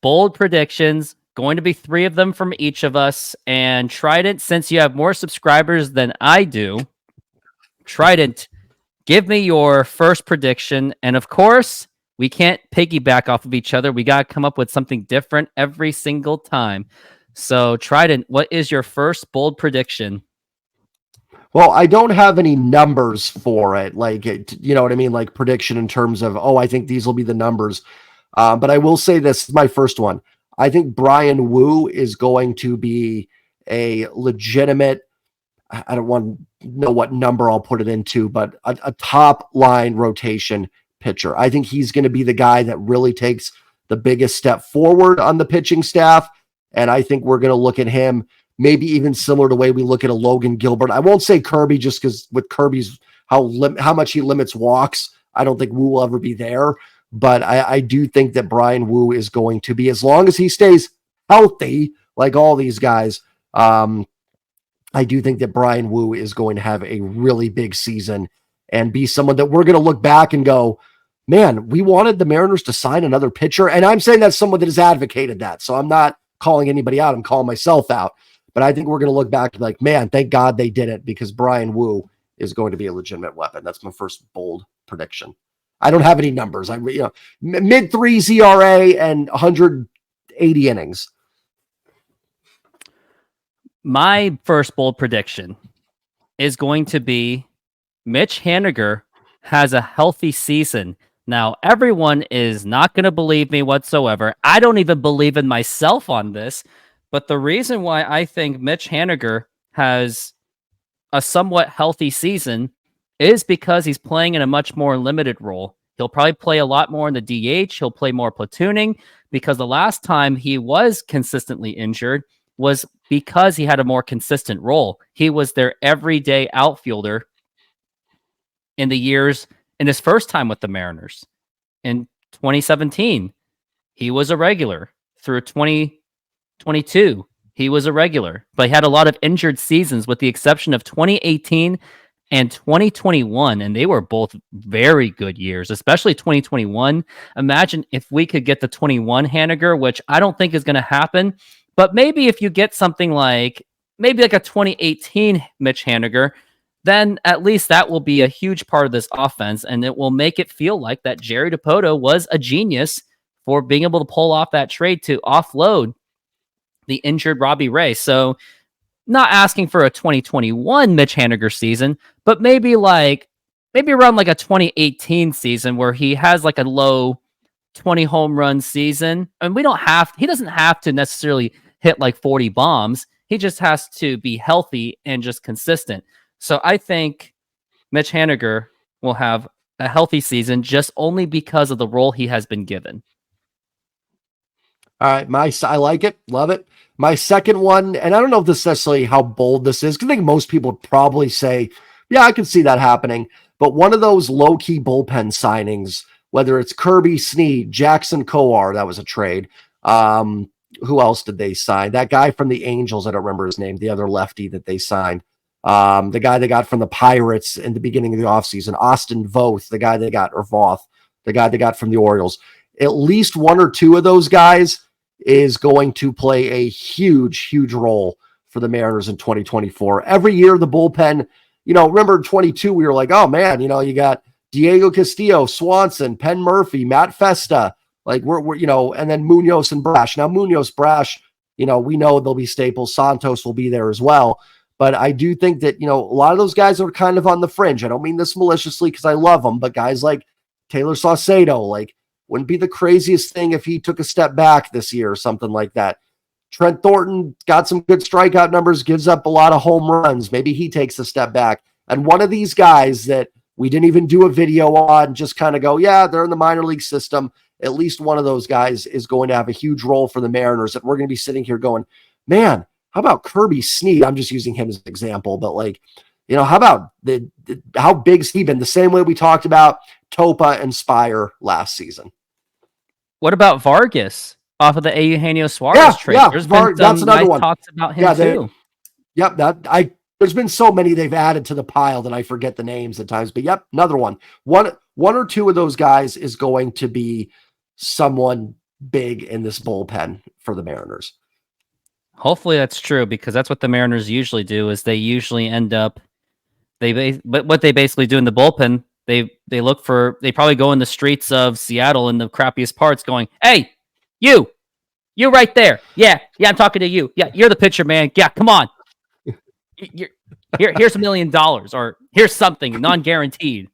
bold predictions. Going to be 3 of them from each of us. And Trident, since you have more subscribers than I do, Trident, give me your first prediction. And of course, we can't piggyback off of each other. We got to come up with something different every single time. So, Trident, what is your first bold prediction? Well, I don't have any numbers for it, like, you know what I mean? Like prediction in terms of, oh, I think these will be the numbers. But I will say this is my first one. I think Brian Wu is going to be a legitimate, I don't want to know what number I'll put it into, but a top line rotation pitcher. I think he's going to be the guy that really takes the biggest step forward on the pitching staff. And I think we're going to look at him maybe even similar to the way we look at a Logan Gilbert. I won't say Kirby just because with Kirby's how much he limits walks, I don't think Wu will ever be there. But I do think that Brian Wu is going to be, as long as he stays healthy, like all these guys, I do think that Brian Wu is going to have a really big season and be someone that we're going to look back and go, man, we wanted the Mariners to sign another pitcher. And I'm saying that's someone that has advocated that. So I'm not calling anybody out. I'm calling myself out. But I think we're going to look back like, man, thank God they did it, because Brian Wu is going to be a legitimate weapon. That's my first bold prediction. I don't have any numbers. I'm, mid 3s ERA and 180 innings. My first bold prediction is going to be Mitch Haniger has a healthy season. Now, everyone is not going to believe me whatsoever. I don't even believe in myself on this. But the reason why I think Mitch Haniger has a somewhat healthy season is because he's playing in a much more limited role. He'll probably play a lot more in the DH. He'll play more platooning, because the last time he was consistently injured was because he had a more consistent role. He was their everyday outfielder in his first time with the Mariners. In 2017, he was a regular. Through 2022, he was a regular, but he had a lot of injured seasons with the exception of 2018 and 2021, and they were both very good years, especially 2021. Imagine if we could get the 21 Haniger, which I don't think is going to happen, but maybe if you get something like a 2018 Mitch Haniger, then at least that will be a huge part of this offense, and it will make it feel like that Jerry Dipoto was a genius for being able to pull off that trade to offload the injured Robbie Ray. So not asking for a 2021 Mitch Haniger season, but maybe around like a 2018 season where he has like a low 20 home run season. And he doesn't have to necessarily hit like 40 bombs. He just has to be healthy and just consistent. So I think Mitch Haniger will have a healthy season just only because of the role he has been given. All right, I like it, love it. My second one, and I don't know if this is necessarily how bold this is, because I think most people would probably say, yeah, I can see that happening. But one of those low-key bullpen signings, whether it's Kirby Snead, Jackson Kowar, that was a trade. Who else did they sign? That guy from the Angels, I don't remember his name, the other lefty that they signed. The guy they got from the Pirates in the beginning of the offseason, Austin Voth, the guy they got from the Orioles. At least one or two of those guys is going to play a huge, huge role for the Mariners in 2024. Every year, the bullpen, remember in 22, we were like, oh man, you got Diego Castillo, Swanson, Penn Murphy, Matt Festa, like we're and then Munoz and Brash. Now Munoz, Brash, we know they'll be staples. Santos will be there as well. But I do think that, a lot of those guys are kind of on the fringe. I don't mean this maliciously because I love them, but guys like Taylor Saucedo, wouldn't be the craziest thing if he took a step back this year or something like that. Trent Thornton got some good strikeout numbers, gives up a lot of home runs. Maybe he takes a step back. And one of these guys that we didn't even do a video on, just kind of go, yeah, they're in the minor league system. At least one of those guys is going to have a huge role for the Mariners that we're going to be sitting here going, man, how about Kirby Snead? I'm just using him as an example, but how about how big's he been? The same way we talked about Topa and Spire last season. What about Vargas off of the Eugenio Suarez trade? Yeah, There's been that's another one. Talks about him too. There's been so many they've added to the pile that I forget the names at times. But yep, another one. One or two of those guys is going to be someone big in this bullpen for the Mariners. Hopefully that's true, because that's what the Mariners usually do. Is they usually end up but what they basically do in the bullpen, they probably go in the streets of Seattle in the crappiest parts, going, "Hey, you right there, yeah, I'm talking to you. Yeah, you're the pitcher, man. Yeah, come on. Here's $1 million, or here's something non-guaranteed."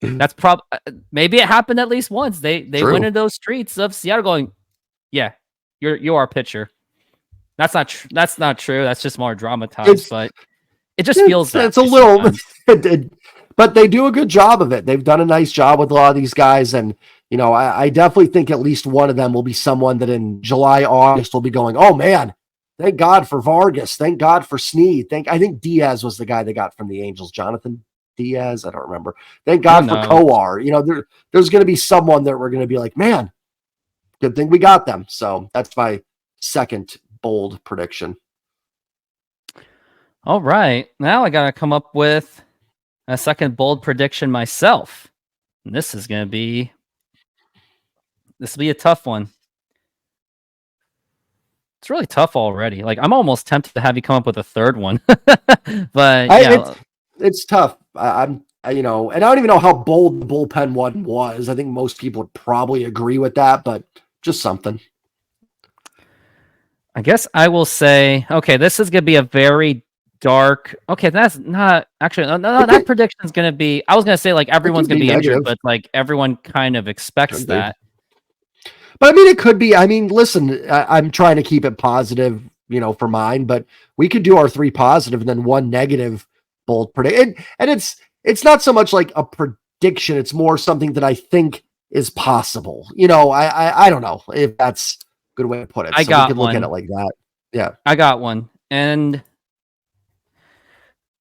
That's maybe it happened at least once. They went in those streets of Seattle, going, "Yeah, you're our pitcher." That's not true. That's just more dramatized, but it just feels that it's a little, but they do a good job of it. They've done a nice job with a lot of these guys, and I definitely think at least one of them will be someone that in July, August will be going, "Oh man, thank God for Vargas, thank God for Snead, I think Diaz was the guy they got from the Angels, Jonathan Diaz, I don't remember. Thank God for Coar." There's going to be someone that we're going to be like, "Man, good thing we got them." So that's my second bold prediction. All right. Now I got to come up with a second bold prediction myself. And this will be a tough one. It's really tough already. Like, I'm almost tempted to have you come up with a third one. But it's tough. And I don't even know how bold the bullpen one was. I think most people would probably agree with that, but just something. I guess I will say, okay, this is going to be a very dark. Okay, that's not actually. No, that prediction is going to be. I was going to say like everyone's going to be injured, but like everyone kind of expects that. But I mean, it could be. I mean, listen, I'm trying to keep it positive, for mine. But we could do our 3 positive and then 1 negative bold prediction. And it's not so much like a prediction. It's more something that I think is possible. I don't know if that's a good way to put it. We could look at it like that. Yeah, I got one, and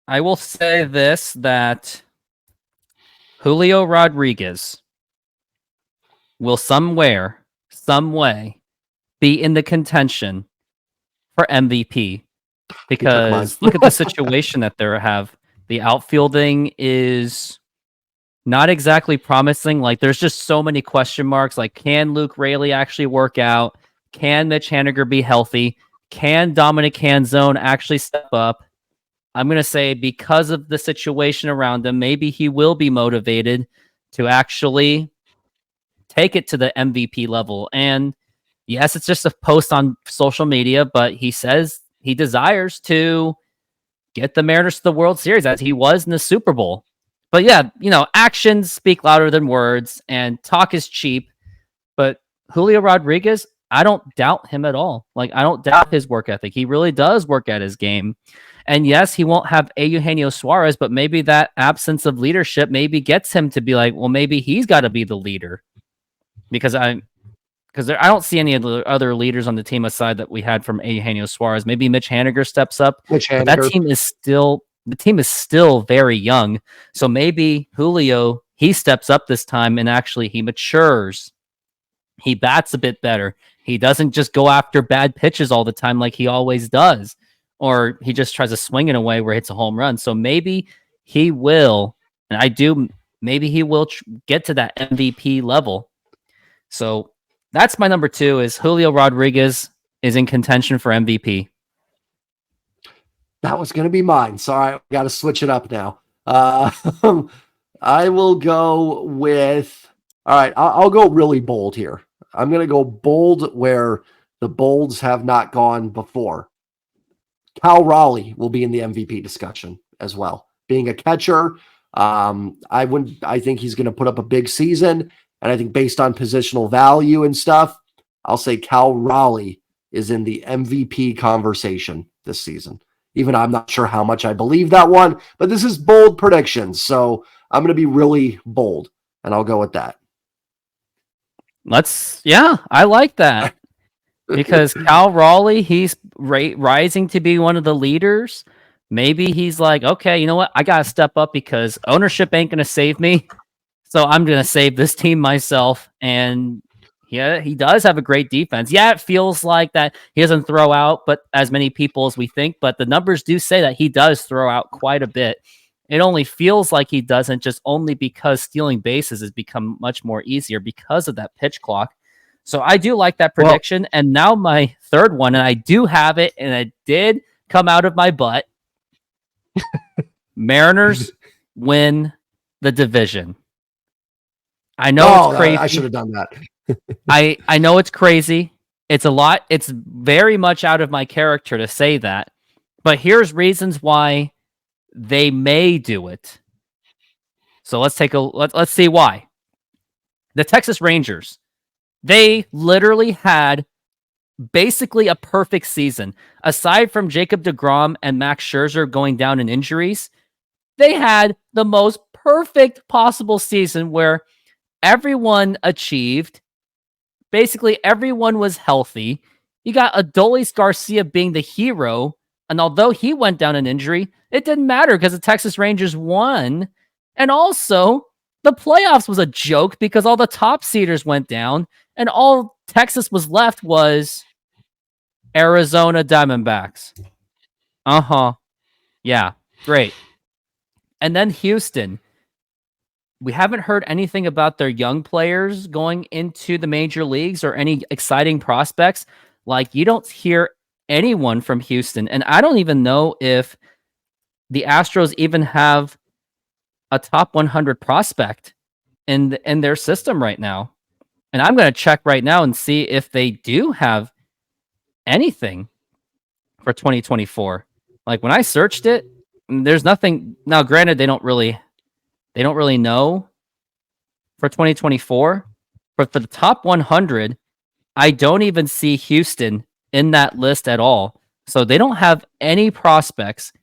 I will say this, that Julio Rodriguez will some way be in the contention for MVP, because look at the situation that they have. The outfielding is not exactly promising. Like, there's just so many question marks. Like, can Luke Raley actually work out? Can Mitch Haniger be healthy? Can Dominic Canzone actually step up? I'm going to say, because of the situation around him, maybe he will be motivated to actually take it to the MVP level. And yes, it's just a post on social media, but he says he desires to get the Mariners to the World Series, as he was in the Super Bowl. But yeah, actions speak louder than words, and talk is cheap. But Julio Rodriguez, I don't doubt him at all. Like, I don't doubt his work ethic. He really does work at his game. And yes, he won't have Eugenio Suarez, but maybe that absence of leadership maybe gets him to be like, well, maybe he's got to be the leader. Because I don't see any of the other leaders on the team aside that we had from Eugenio Suarez. Maybe Mitch Haniger steps up. But that team is still very young. So maybe Julio, he steps up this time and actually he matures. He bats a bit better. He doesn't just go after bad pitches all the time like he always does. Or he just tries to swing in a way where it's a home run. So maybe he will, maybe he will get to that MVP level. So that's my number 2, is Julio Rodriguez is in contention for MVP. That was going to be mine. Sorry, I got to switch it up now. I will go with, all right, I'll go really bold here. I'm going to go bold where the bolds have not gone before. Cal Raleigh will be in the MVP discussion as well. Being a catcher, I think he's going to put up a big season. And I think based on positional value and stuff, I'll say Cal Raleigh is in the MVP conversation this season. Even I'm not sure how much I believe that one, but this is bold predictions. So I'm going to be really bold, and I'll go with that. I like that. Because Cal Raleigh, he's rising to be one of the leaders. Maybe he's like, okay, you know what? I got to step up because ownership ain't going to save me. So I'm going to save this team myself. And yeah, he does have a great defense. Yeah, it feels like that he doesn't throw out but as many people as we think, but the numbers do say that he does throw out quite a bit. It only feels like he doesn't, just only because stealing bases has become much more easier because of that pitch clock. So I do like that prediction. And now my third one, and I do have it, and it did come out of my butt. Mariners win the division. I know it's crazy. I should have done that. I know it's crazy. It's a lot. It's very much out of my character to say that. But here's reasons why they may do it. So let's see why. The Texas Rangers, they literally had basically a perfect season. Aside from Jacob deGrom and Max Scherzer going down in injuries, they had the most perfect possible season where everyone achieved. Basically, everyone was healthy. You got Adolis Garcia being the hero, and although he went down in injury, it didn't matter because the Texas Rangers won. And also, the playoffs was a joke because all the top seeders went down, and all Texas was left was Arizona Diamondbacks. Yeah, great. And then Houston. We haven't heard anything about their young players going into the major leagues or any exciting prospects. Like, you don't hear anyone from Houston. And I don't even know if the Astros even have a top 100 prospect in their system right now. And I'm going to check right now and see if they do have anything for 2024. Like, when I searched it, there's nothing. Now, granted, they don't really know for 2024, but for the top 100, I don't even see Houston in that list at all. So they don't have any prospects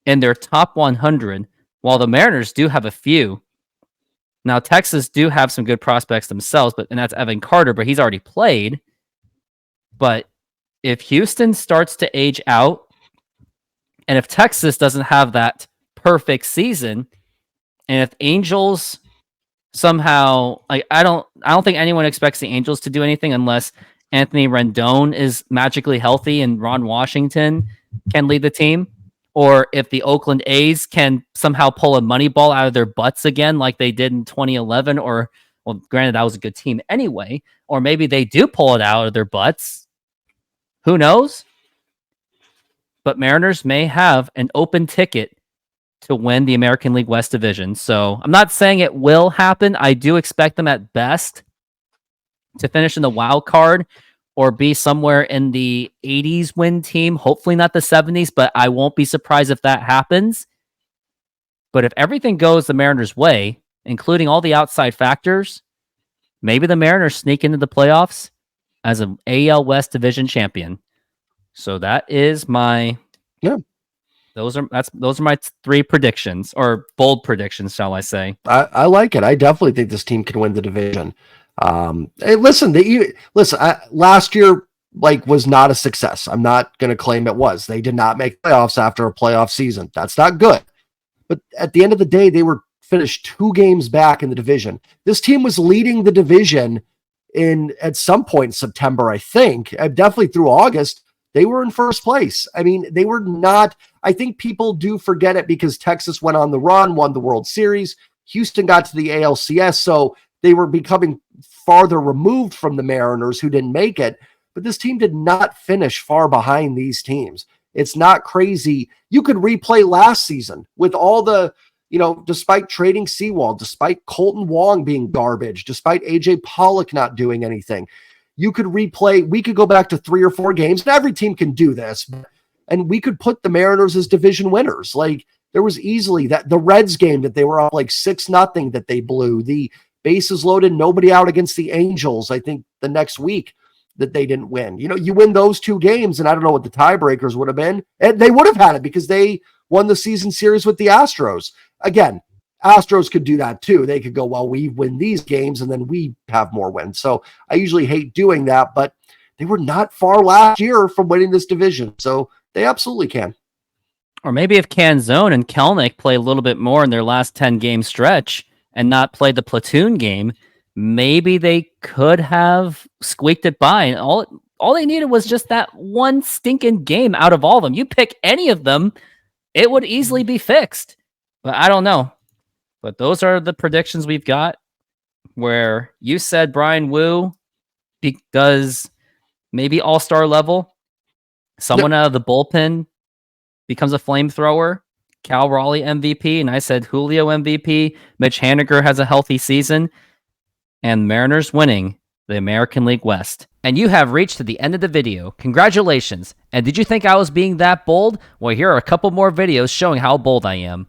in their top 100, while the Mariners do have a few. Now, Texas do have some good prospects themselves, and that's Evan Carter, but he's already played. But if Houston starts to age out, and if Texas doesn't have that perfect season, and if Angels somehow, like, I don't think anyone expects the Angels to do anything unless Anthony Rendon is magically healthy and Ron Washington can lead the team, or if the Oakland A's can somehow pull a money ball out of their butts again, like they did in 2011, or, well, granted, that was a good team anyway, or maybe they do pull it out of their butts. Who knows? But Mariners may have an open ticket to win the American League West Division. So I'm not saying it will happen. I do expect them at best to finish in the wild card or be somewhere in the 80s win team. Hopefully not the 70s, but I won't be surprised if that happens. But if everything goes the Mariners' way, including all the outside factors, maybe the Mariners sneak into the playoffs as an AL West Division champion. So that is my... Yeah. Those are my three predictions, or bold predictions, shall I say? I like it. I definitely think this team can win the division. Hey, listen, last year was not a success. I'm not going to claim it was. They did not make playoffs after a playoff season. That's not good. But at the end of the day, they were finished 2 games back in the division. This team was leading the division at some point in September, I think. Definitely through August. They were in first place. I mean, they were not. I think people do forget it because Texas went on the run, won the World Series. Houston got to the ALCS, so they were becoming farther removed from the Mariners, who didn't make it. But this team did not finish far behind these teams. It's not crazy. You could replay last season with all the, despite trading Sewald, despite Colton Wong being garbage, despite AJ Pollock not doing anything. You could replay. We could go back to 3 or 4 games, and every team can do this. And we could put the Mariners as division winners. Like, there was easily the Reds game that they were up 6-0 that they blew. The bases loaded, nobody out against the Angels, I think the next week, that they didn't win. You win those 2 games, and I don't know what the tiebreakers would have been. And they would have had it because they won the season series with the Astros. Again, Astros could do that too. They could go, well, we win these games and then we have more wins. So I usually hate doing that, but they were not far last year from winning this division. So they absolutely can. Or maybe if Canzone and Kelnick play a little bit more in their last 10-game stretch and not play the platoon game, maybe they could have squeaked it by. And all they needed was just that one stinking game out of all of them. You pick any of them, it would easily be fixed. But I don't know. But those are the predictions we've got. Where you said Brian Wu does maybe all-star level. Someone out of the bullpen becomes a flamethrower. Cal Raleigh MVP, and I said Julio MVP. Mitch Haniger has a healthy season. And Mariners winning the American League West. And you have reached to the end of the video. Congratulations. And did you think I was being that bold? Well, here are a couple more videos showing how bold I am.